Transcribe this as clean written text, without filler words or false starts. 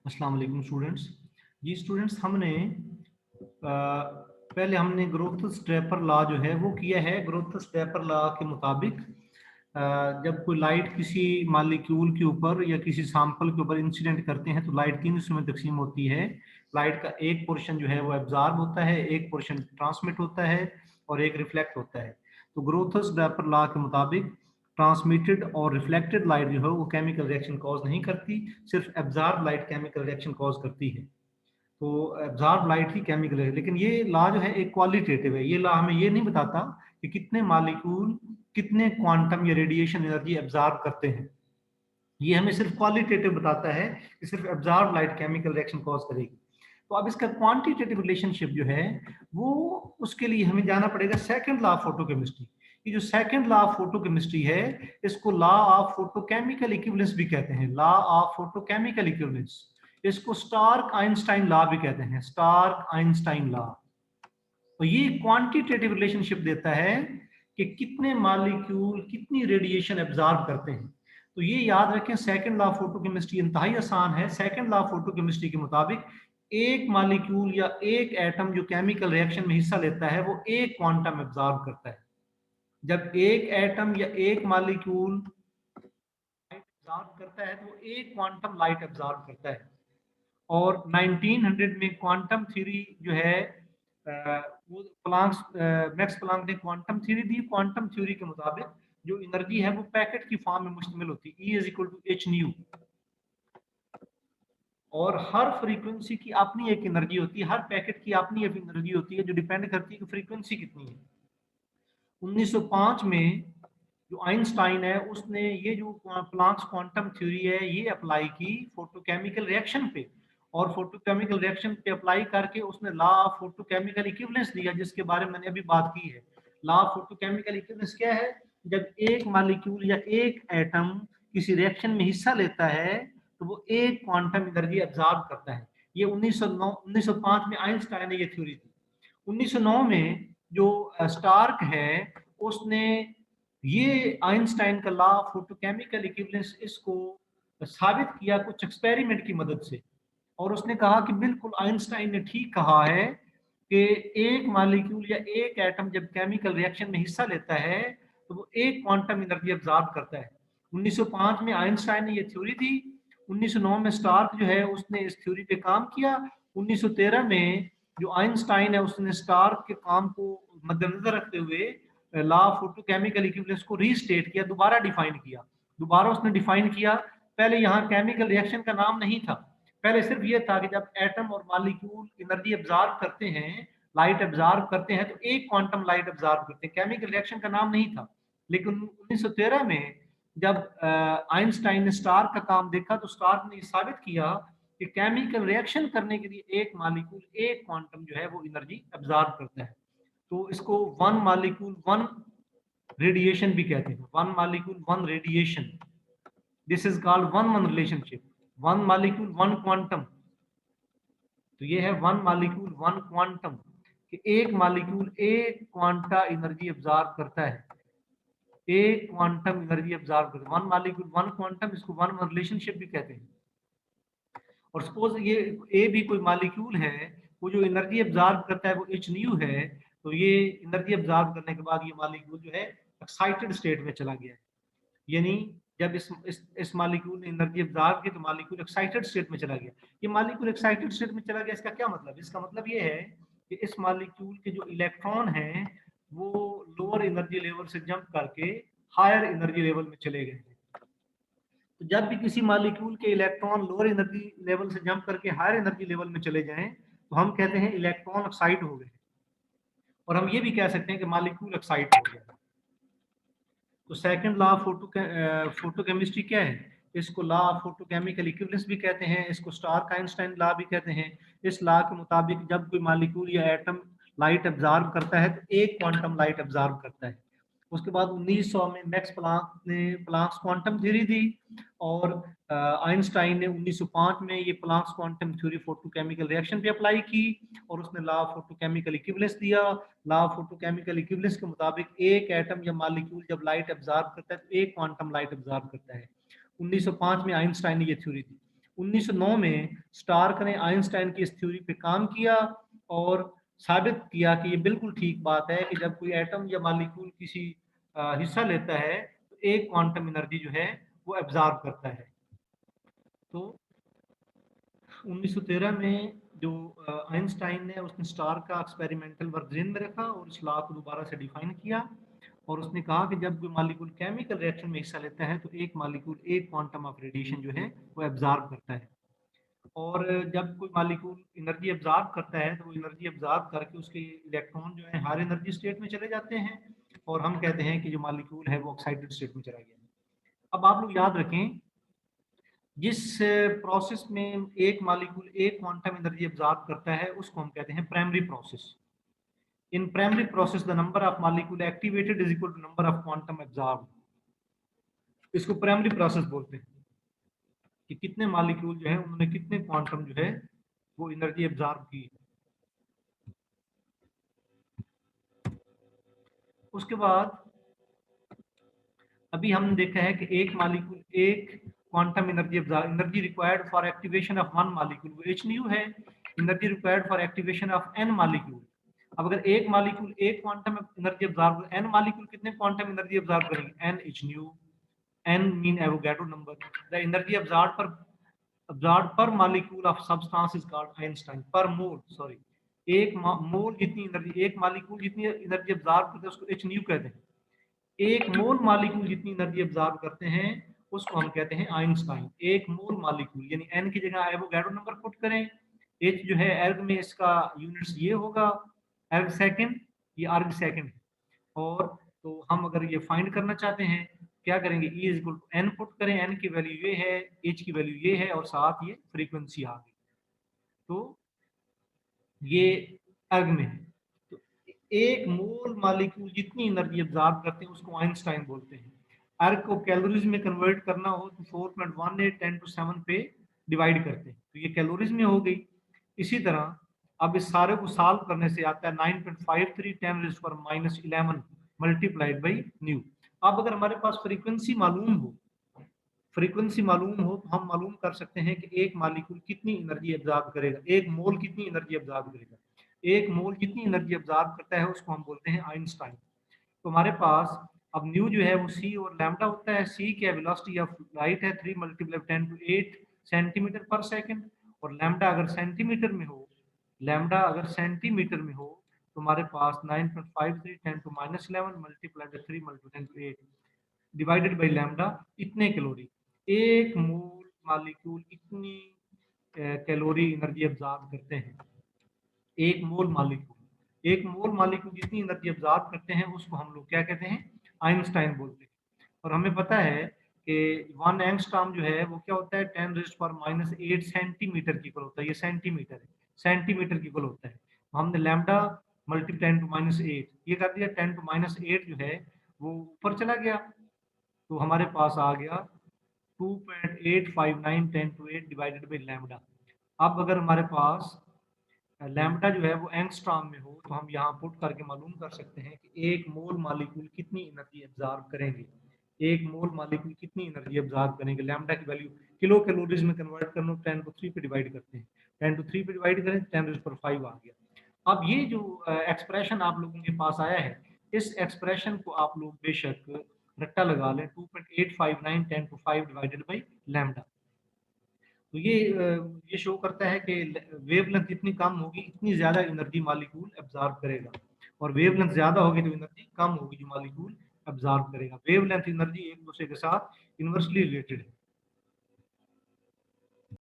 अस्सलाम वालेकुम स्टूडेंट्स। जी स्टूडेंट्स, पहले हमने ग्रोथ-स्टेपर लॉ जो है वो किया है। ग्रोथ-स्टेपर लॉ के मुताबिक जब कोई लाइट किसी मॉलिक्यूल के ऊपर या किसी सैंपल के ऊपर इंसिडेंट करते हैं तो लाइट तीन हिस्सों में तकसीम होती है। लाइट का एक पोर्शन जो है वो एब्जॉर्ब होता है, एक पोर्शन ट्रांसमिट होता है और एक रिफ्लेक्ट होता है। तो ग्रोथ-स्टेपर लॉ के मुताबिक ट्रांसमिटेड और रिफ्लेक्टेड लाइट जो है वो केमिकल रिएक्शन कॉज नहीं करती, सिर्फ absorb light chemical reaction cause करती है। तो एब्जॉर्ब लाइट ही केमिकल है। लेकिन ये लॉ जो है एक क्वालिटेटिव है। ये लॉ हमें ये नहीं बताता कि कितने मॉलिक्यूल कितने क्वांटम या रेडिएशन एनर्जी एब्जॉर्ब करते हैं। ये हमें सिर्फ क्वालिटेटिव बताता है कि सिर्फ absorb light chemical reaction cause करेगी। तो अब इसका क्वांटिटेटिव रिलेशनशिप जो है वो, उसके लिए हमें जाना पड़ेगा सेकंड लॉ ऑफ फोटोकेमिस्ट्री। ये जो सेकंड लॉ ऑफ फोटोकेमिस्ट्री है, इसको लॉ ऑफ फोटोकेमिकल इक्विवेलेंस भी कहते हैं। लॉ ऑफ फोटोकेमिकल इक्विवेलेंस, इसको स्टार्क आइंस्टाइन लॉ भी कहते हैं, स्टार्क आइंस्टाइन लॉ। तो ये क्वांटिटेटिव रिलेशनशिप देता है कि कितने मॉलिक्यूल कितनी रेडिएशन एब्जॉर्ब करते हैं। तो ये याद रखें, सेकंड लॉ ऑफ फोटोकेमिस्ट्री इंतहाई आसान है। सेकंड लॉ ऑफ फोटोकेमिस्ट्री के मुताबिक एक मॉलिक्यूल या एक एटम जो केमिकल रिएक्शन में हिस्सा लेता है वो एक क्वांटम एब्जॉर्ब करता है। जब एक एटम या एक मॉलिक्यूल लाइट एब्जॉर्ब करता है तो वो एक क्वांटम लाइट एब्जॉर्ब करता है। और 1900 में क्वांटम थ्योरी जो है, वो मैक्स प्लांक ने क्वांटम थ्योरी दी। क्वांटम थ्योरी के मुताबिक जो एनर्जी है वो पैकेट की फॉर्म में मुश्तमिल होती है, E is equal to H nu. और हर फ्रीक्वेंसी की अपनी एक एनर्जी होती है, हर पैकेट की अपनी एक एनर्जी होती है जो डिपेंड करती है कि फ्रीक्वेंसी कितनी है। 1905 में जो आइंस्टाइन है उसने ये जो प्लांक्स क्वांटम थ्योरी है ये अप्लाई की फोटोकेमिकल रिएक्शन पे। और फोटोकेमिकल रिएक्शन पे अप्लाई करके उसने लॉ ऑफ फोटोकेमिकल इक्विवेलेंस दिया, जिसके बारे में मैंने अभी बात की है। लॉ ऑफ फोटोकेमिकल इक्विवेलेंस क्या है? जब एक मॉलिक्यूल या एक एटम किसी रिएक्शन में हिस्सा लेता है तो वो एक क्वांटम एनर्जी एब्जॉर्ब करता है। ये 1905 में आइंस्टाइन ने ये थ्योरी दी। 1909 में जो स्टार्क है उसने ये आइंस्टाइन का लॉ फोटोकेमिकल इक्विवेलेंस इसको साबित किया कुछ एक्सपेरिमेंट की मदद से। और उसने कहा कि बिल्कुल आइंस्टाइन ने ठीक कहा है कि एक मॉलिक्यूल या एक एटम जब केमिकल रिएक्शन में हिस्सा लेता है तो वो एक क्वांटम एनर्जी एब्जॉर्ब करता है। 1905 में आइंस्टाइन ने ये थ्योरी दी। 1909 में स्टार्क जो है उसने इस थ्योरी पे काम किया। 1913 में जो आइंस्टाइन है उसने स्टार्क के काम को मद्देनजर रखते हुए लॉ ऑफ फोटोकेमिकल इक्विवेलेंस को रीस्टेट किया, दोबारा डिफाइन किया। दोबारा उसने डिफाइन किया। पहले यहाँ केमिकल रिएक्शन का नाम नहीं था। पहले सिर्फ ये था कि जब एटम और मॉलिक्यूल एनर्जी एब्जॉर्ब करते हैं, लाइट एब्जॉर्ब करते हैं तो एक क्वांटम लाइट एब्जॉर्ब करते हैं, केमिकल रिएक्शन का नाम नहीं था। लेकिन 1913 में जब आइंस्टाइन ने स्टार का काम देखा तो स्टार ने साबित किया कि केमिकल रिएक्शन करने के लिए एक मॉलिक्यूल एक क्वांटम जो है वो एनर्जी एब्जॉर्ब करता है। तो इसको वन मॉलिक्यूल वन रेडिएशन भी कहते हैं, one molecule one radiation. This is called one one relationship, one molecule one quantum. तो ये है वन मॉलिक्यूल वन क्वांटम, कि एक मॉलिक्यूल एक क्वांटा एनर्जी एब्जॉर्ब करता है, एक क्वांटम एनर्जी एब्जॉर्ब करता है। वन मॉलिक्यूल वन क्वांटम, इसको वन वन रिलेशनशिप भी कहते हैं। और सपोज ये ए भी कोई मॉलिक्यूल है, वो जो एनर्जी एब्जॉर्ब करता है वो एच न्यू है। तो ये एनर्जी एब्जॉर्ब करने के बाद ये मॉलिक्यूल जो है एक्साइटेड स्टेट में चला गया है। यानी जब इस मॉलिक्यूल ने एनर्जी एब्जॉर्ब की तो मॉलिक्यूल एक्साइटेड स्टेट में चला गया। ये मॉलिक्यूल एक्साइटेड स्टेट में चला गया, इसका क्या मतलब? इसका मतलब ये है कि इस मॉलिक्यूल के जो इलेक्ट्रॉन हैं वो लोअर एनर्जी लेवल से जंप करके हायर एनर्जी लेवल में चले गए। तो जब भी किसी मॉलिक्यूल के इलेक्ट्रॉन लोअर एनर्जी लेवल से जंप करके हायर एनर्जी लेवल में चले जाएं तो हम कहते हैं इलेक्ट्रॉन एक्साइट हो गए। और हम ये भी कह सकते हैं कि मॉलिक्यूल एक्साइट हो गया। तो सेकंड लॉ ऑफ फोटोकेमिस्ट्री क्या है? इसको लॉ ऑफ फोटोकेमिकल इक्विवेलेंस भी कहते हैं, इसको स्टार्क आइंस्टाइन लॉ भी कहते हैं। इस लॉ के मुताबिक जब कोई मॉलिक्यूल या एटम लाइट एब्जॉर्ब करता है तो एक क्वांटम लाइट एब्जॉर्ब करता है। उसके बाद 1900 में मैक्स प्लांक ने प्लांक्स क्वांटम थ्योरी दी। और आइंस्टाइन ने 1905 में ये Planck's quantum theory photochemical reaction पे अप्लाई की और उसने लॉ ऑफ फोटोकेमिकल इक्विवेलेंस दिया। लॉ ऑफ फोटोकेमिकल इक्विवेलेंस के मुताबिक एक एटम या मॉलिक्यूल जब लाइट एब्जॉर्ब करता है तो एक क्वांटम लाइट एब्जॉर्ब करता है। 1905 में आइंस्टाइन ने ये थ्योरी दी। 1909 में स्टार्क ने आइंस्टाइन की इस थ्योरी पे काम किया और साबित किया कि ये बिल्कुल ठीक बात है कि जब कोई एटम या मॉलिक्यूल किसी हिस्सा लेता है तो एक क्वांटम एनर्जी जो है वो एब्जॉर्ब करता है। तो 1913 में जो आइंस्टाइन ने उसने स्टार का एक्सपेरिमेंटल वर्क जेन में रखा और इस लॉ को दोबारा से डिफाइन किया और उसने कहा कि जब कोई मॉलिक्यूल केमिकल रिएक्शन में हिस्सा लेता है तो एक मॉलिक्यूल एक क्वांटम ऑफ रेडिएशन जो है वो एब्जॉर्ब करता है। और जब कोई मॉलिक्यूल एनर्जी एब्जॉर्ब करता है तो वो एनर्जी एब्जॉर्ब करके उसके इलेक्ट्रॉन जो है हायर एनर्जी स्टेट में चले जाते हैं और हम कहते हैं कि जो मॉलिक्यूल है वो ऑक्साइडेड स्टेट में चला गया। अब आप लोग याद रखें, जिस प्रोसेस में एक मॉलिक्यूल एक क्वांटम एनर्जी एब्जॉर्ब करता है उसको हम कहते हैं primary process. In primary process the number of molecule activated is equal to number of quantum absorb. इसको प्राइमरी प्रोसेस बोलते हैं कि कितने मॉलिक्यूल जो है उन्होंने कितने क्वांटम जो है वो एनर्जी एब्जॉर्ब की। उसके बाद अभी हमने देखा है कि एक मॉलिक्यूल एक quantum energy required for activation of one molecule वो एच न्यू है। Energy required for activation of N molecule, अब अगर एक मॉलिक्यूल एक quantum energy absorb, N molecule कितने क्वांटम एनर्जी एब्जॉर्ब करेंगे, N H nu. N mean Avogadro number. The energy absorbed per molecule of substance is called Einstein per mole, sorry एक मोल जितनी energy एक molecule जितनी energy absorb करते हैं उसको H new कहते हैं। एक मोल मॉलिक्यूल जितनी एनर्जी एब्जॉर्ब करते हैं उसको हम कहते हैं आइंस्टाइन। एक मोल मॉलिक्यूल यानी एन की जगह एवोगाड्रो नंबर पुट करें, एच जो है अर्ग में इसका यूनिट्स ये होगा अर्ग सेकंड, ये अर्ग सेकंड। और तो हम अगर ये फाइंड करना चाहते हैं क्या करेंगे, E is equal to N put करें, एन की वैल्यू ये है, एच की वैल्यू ये है और साथ ये फ्रीक्वेंसी आ गई। तो ये अर्ग में है। तो एक मोल मॉलिक्यूल जितनी एनर्जी एब्जॉर्ब करते हैं उसको आइंस्टाइन बोलते हैं। अर्ग को कैलोरीज में कन्वर्ट करना हो तो 4.18 10⁻⁷ पे डिवाइड करते हैं, तो ये कैलोरीज में हो गई। इसी तरह अब इस सारे को सॉल्व करने से आता है 9.53 10⁻11 मल्टीप्लाइड बाई न्यू। अब अगर हमारे पास फ्रीक्वेंसी मालूम हो तो हम मालूम कर सकते हैं कि एक मॉलिक्यूल कितनी एनर्जी एब्जॉर्ब करेगा, एक मोल कितनी एनर्जी एब्जॉर्ब करेगा। एक मोल जितनी एनर्जी एब्जॉर्ब करता है उसको हम बोलते हैं आइंस्टाइन। तो हमारे पास अब न्यू जो है वो सी और लैम्डा होता है। सी क्या वेलोसिटी ऑफ लाइट है 3 × 10⁸ सेंटीमीटर पर सेकंड, और लैम्डा अगर सेंटीमीटर में हो तो हमारे पास 9.53 10⁻11 मल्टीप्लाइड 3 × 10⁸ डिवाइडेड बाई लैम्डा इतने कैलोरी। एक मोल मॉलिक्यूल इतनी कैलोरी एनर्जी एब्जॉर्ब करते हैं। एक मोल मॉलिक्यूल जितनी एनर्जी एब्जॉर्ब करते हैं उसको हम लोग क्या कहते हैं, आइंस्टाइन बोलते हैं। और हमें पता है कि 1 एंगस्ट्रॉम जो है वो क्या होता है 10⁻⁸ सेंटीमीटर की इक्वल होता है। ये सेंटीमीटर है, सेंटीमीटर की इक्वल होता है। हमने लैम्डा मल्टी 10⁻⁸ ये कर दिया, 10⁻⁸ जो है वो ऊपर चला गया तो हमारे पास आ गया 2.859 10⁸ डिवाइडेड बाई लैम्डा। अब अगर हमारे पास लैम्डा जो है वो एंगस्ट्रॉम में हो तो हम यहाँ पुट करके मालूम कर सकते हैं कि एक मोल मॉलिक्यूल कितनी एनर्जी एब्जॉर्ब करेंगे। एक मोल मॉलिक्यूल कितनी एनर्जी एब्जॉर्ब करेंगे, लैम्डा की वैल्यू किलो कैलोरीज में कन्वर्ट करना 10⁻³ पे डिवाइड करते हैं, 10⁻³ पे डिवाइड करें 10⁵ आ गया। अब ये जो एक्सप्रेशन आप लोगों के पास आया है इस एक्सप्रेशन को आप लोग बेशक रट्टा लगा लें 2.859 10⁵ डिवाइडेड बाई लैम्डा। तो ये शो करता है कि वेवलेंथ जितनी कम होगी इतनी ज्यादा एनर्जी मॉलिक्यूल एब्जॉर्ब करेगा, और वेवलेंथ ज्यादा होगी तो एनर्जी कम होगी जो मॉलिक्यूल एब्जॉर्ब करेगा। वेवलेंथ एनर्जी एक दूसरे के साथ इनवर्सली रिलेटेड है।